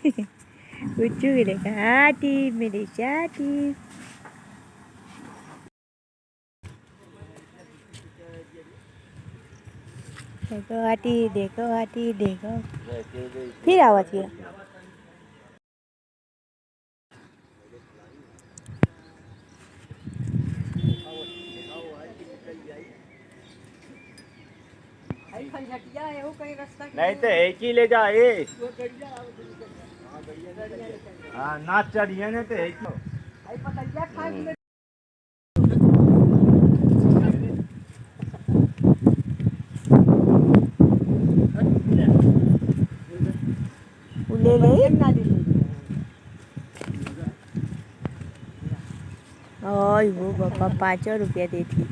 ऊँचू गिरेगा हाथी मेरी चाटी। देखो हाथी देखो हाथी देखो फिर आवा थी। नहीं तो एक ही ले जा ये। हाँ नाच चढ़िए ने तो एक ले ले ओय वो बापा 5 रुपया देती।